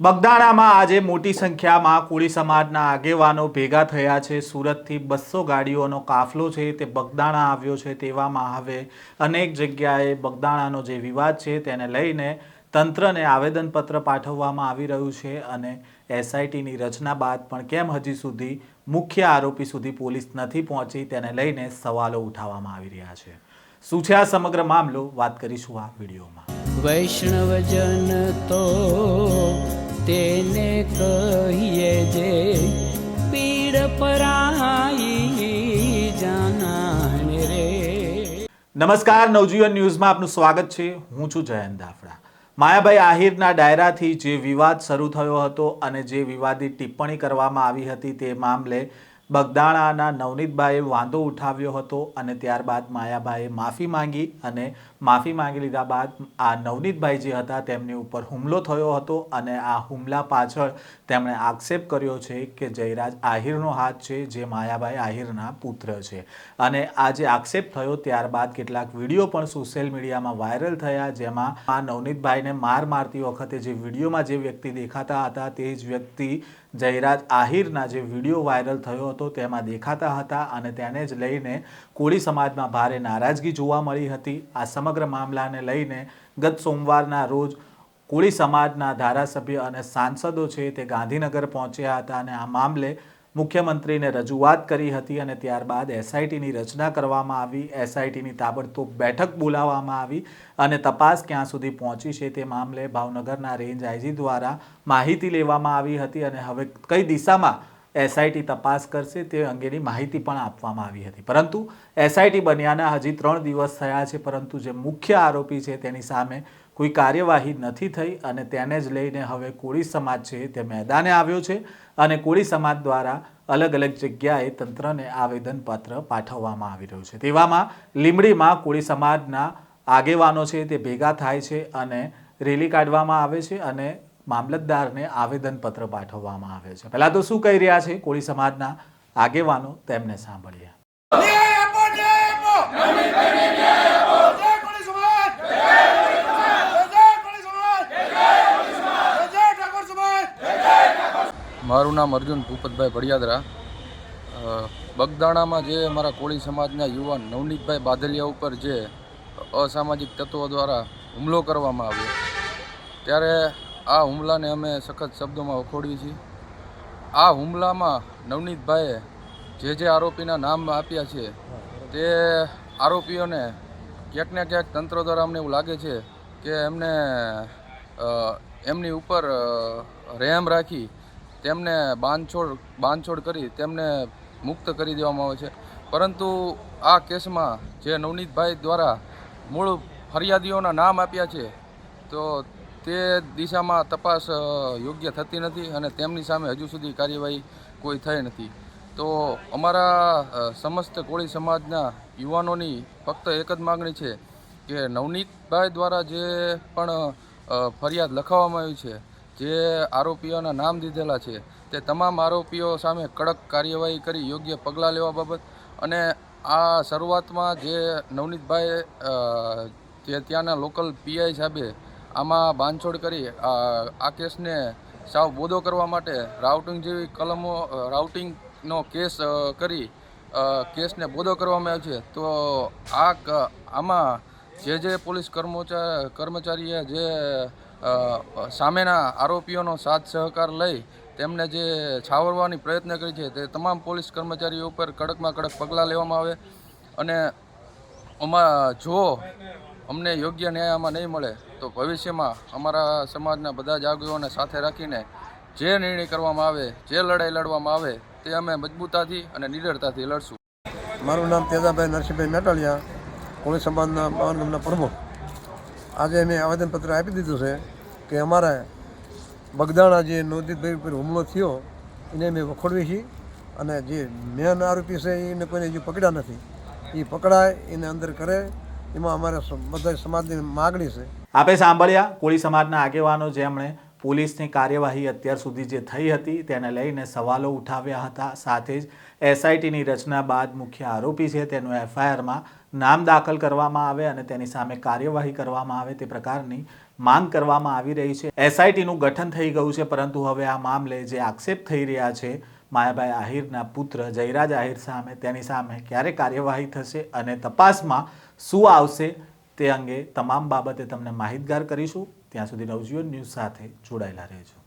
બગદાણામાં આજે મોટી સંખ્યામાં કોળી સમાજના આગેવાનો ભેગા થયા છે। સુરતથી 200 ગાડીઓનો કાફલો છે તે બગદાણા આવ્યો છે। તેવામાં હવે અનેક જગ્યાએ બગદાણાનો જે વિવાદ છે તેને લઈને તંત્રને આવેદનપત્ર પાઠવવામાં આવી રહ્યું છે અને એસઆઈટીની રચના બાદ પણ કેમ હજી સુધી મુખ્ય આરોપી સુધી પોલીસ નથી પહોંચી તેને લઈને સવાલો ઉઠાવવામાં આવી રહ્યા છે। શું છે આ સમગ્ર મામલો, વાત કરીશું આ વિડીયોમાં। વૈષ્ણવજન તો તેને કહીએ જે પીડ પરાઈ જાનાને રે। નમસ્કાર, નવજીવન ન્યૂઝમાં આપનું સ્વાગત છે। હું છું જયંત દાફડા। માયાભાઈ આહિરના ડાયરાથી જે વિવાદ શરૂ થયો હતો અને જે વિવાદિત ટિપ્પણી કરવામાં આવી હતી તે મામલે બગદાણાના નવનીતભાઈએ વાંધો ઉઠાવ્યો હતો અને ત્યારબાદ માયાભાઈએ માફી માંગી અને માફી માંગી લીધા બાદ આ નવનીતભાઈ જે હતા તેમની ઉપર હુમલો થયો હતો અને આ હુમલા પાછળ તેમણે આક્ષેપ કર્યો છે કે જયરાજ આહિરનો હાથ છે, જે માયાભાઈ આહિરના પુત્ર છે। અને આ જે આક્ષેપ થયો ત્યારબાદ કેટલાક વિડીયો પણ સોશિયલ મીડિયામાં વાયરલ થયા, જેમાં આ નવનીતભાઈને માર મારતી વખતે જે વિડીયોમાં જે વ્યક્તિ દેખાતા હતા તે જ વ્યક્તિ જયરાજ આહિરના જે વિડીયો વાયરલ થયો હતો તેમાં દેખાતા હતા અને તેને જ લઈને કોળી સમાજમાં ભારે નારાજગી જોવા મળી હતી। આ સમગ્ર મામલાને લઈને ગત સોમવારના રોજ કોળી સમાજના ધારાસભ્ય અને સાંસદો છે તે ગાંધીનગર પહોંચ્યા હતા અને આ મામલે મુખ્યમંત્રીને રજૂઆત કરી હતી અને ત્યારબાદ એસઆઈટીની રચના કરવામાં આવી। એસઆઈટીની તાબડતોબ બેઠક બોલાવવામાં આવી અને તપાસ ક્યાં સુધી પહોંચી છે તે મામલે ભાવનગરના રેન્જ આઈજી દ્વારા માહિતી લેવામાં આવી હતી અને હવે કઈ દિશામાં એસઆઈટી તપાસ કરશે તે અંગેની માહિતી પણ આપવામાં આવી હતી। પરંતુ એસઆઈટી બન્યાના હજી 3 દિવસ થયા છે, પરંતુ જે મુખ્ય આરોપી છે તેની સામે કોઈ કાર્યવાહી નથી થઈ અને તેને જ લઈને હવે કોળી સમાજ છે તે મેદાને આવ્યો છે અને કોળી સમાજ દ્વારા અલગ અલગ જગ્યાએ તંત્રને આવેદનપત્ર પાઠવવામાં આવી રહ્યું છે। તેવામાં લીંબડીમાં કોળી સમાજના આગેવાનો છે તે ભેગા થાય છે અને રેલી કાઢવામાં આવે છે અને મામલતદારને આવેદનપત્ર પાઠવવામાં આવે છે। પહેલા તો શું કહી રહ્યા છે કોળી સમાજના આગેવાનો તેમને સાંભળીએ। મારું નામ અર્જુન ભૂપતભાઈ ભડિયાદરા। બગદાણામાં જે અમારા કોળી સમાજના યુવાન નવનીતભાઈ બાદલિયા ઉપર જે અસામાજિક તત્વો દ્વારા હુમલો કરવામાં આવ્યો, ત્યારે આ હુમલાને અમે સખત શબ્દોમાં વખોડીએ છીએ। આ હુમલામાં નવનીતભાઈએ જે આરોપીના નામ આપ્યા છે તે આરોપીઓને ક્યાંક ને ક્યાંક તંત્ર દ્વારા અમને એવું લાગે છે કે એમને એમની ઉપર રહેમ રાખી તેમને બાંધછોડ કરી તેમને મુક્ત કરી દેવામાં આવે છે। પરંતુ આ કેસમાં જે નવનીતભાઈ દ્વારા મૂળ ફરિયાદીઓના નામ આપ્યા છે તો તે દિશામાં તપાસ યોગ્ય થતી નથી અને તેમની સામે હજુ સુધી કાર્યવાહી કોઈ થઈ નથી। તો અમારા સમસ્ત કોળી સમાજના યુવાનોની ફક્ત એક જ માગણી છે કે નવનીતભાઈ દ્વારા જે પણ ફરિયાદ લખાવવામાં આવી છે, જે આરોપીઓના નામ દીધેલા છે તે તમામ આરોપીઓ સામે કડક કાર્યવાહી કરી યોગ્ય પગલાં લેવા બાબત અને આ શરૂઆતમાં જે નવનીતભાઈ જે ત્યાંના લોકલ પીઆઈ સાહેબે આમાં બાંધછોડ કરી આ કેસને સાવ બોધો કરવા માટે રાઉટિંગ જેવી કલમો રાઉટિંગનો કેસ કરી કેસને બોધો કરવામાં આવ્યો છે। તો આમાં જે પોલીસ કર્મચારીએ જે સામેના આરોપીઓનો સાથ સહકાર લઈ તેમને જે છાવરવાની પ્રયત્ન કરી છે તે તમામ પોલીસ કર્મચારીઓ ઉપર કડકમાં કડક પગલાં લેવામાં આવે અને જો અમને યોગ્ય ન્યાય આમાં નહીં મળે તો ભવિષ્યમાં અમારા સમાજના બધા જ આગેવાનોને સાથે રાખીને જે નિર્ણય કરવામાં આવે, જે લડાઈ લડવામાં આવે તે અમે મજબૂતાથી અને નિડરતાથી લડશું। મારું નામ તેજાભાઈ નરસિંહભાઈ મેટાલિયા, કોળી સમાજના મહાનગરના પ્રમુખ। આજે મેં આવેદનપત્ર આપી દીધું છે કે અમારે બગદાણા જે નવનીતભાઈ ઉપર હુમલો થયો એને અમે વખોડવી છીએ અને જે મેન આરોપી છે એને કોઈને હજુ પકડ્યા નથી, એ પકડાય એને અંદર કરે એમાં અમારે બધા સમાજની માગણી છે। આપે સાંભળ્યા કોળી સમાજના આગેવાનો જેમણે પોલીસની કાર્યવાહી અત્યાર સુધી જે થઈ હતી તેને લઈને સવાલો ઉઠાવ્યા હતા. સાથે જ એસઆઈટીની રચના બાદ મુખ્ય આરોપી છે તેનું એફઆઈઆરમાં નામ દાખલ કરવામાં આવે અને તેની સામે કાર્યવાહી કરવામાં આવે તે પ્રકારની માંગ કરવામાં આવી રહી છે. એસઆઈટીનું ગઠન થઈ ગયું છે, પરંતુ હવે આ મામલે જે આક્ષેપ થઈ રહ્યા છે માયાભાઈ આહિરના પુત્ર જયરાજ આહિર સામે, તેની સામે ક્યારે કાર્યવાહી થશે અને તપાસમાં શું આવશે તે અંગે તમામ બાબતે તમને માહિતગાર કરીશું. ત્યાં સુધી નવજીવન ન્યૂઝ સાથે જોડાયેલા રહેજો.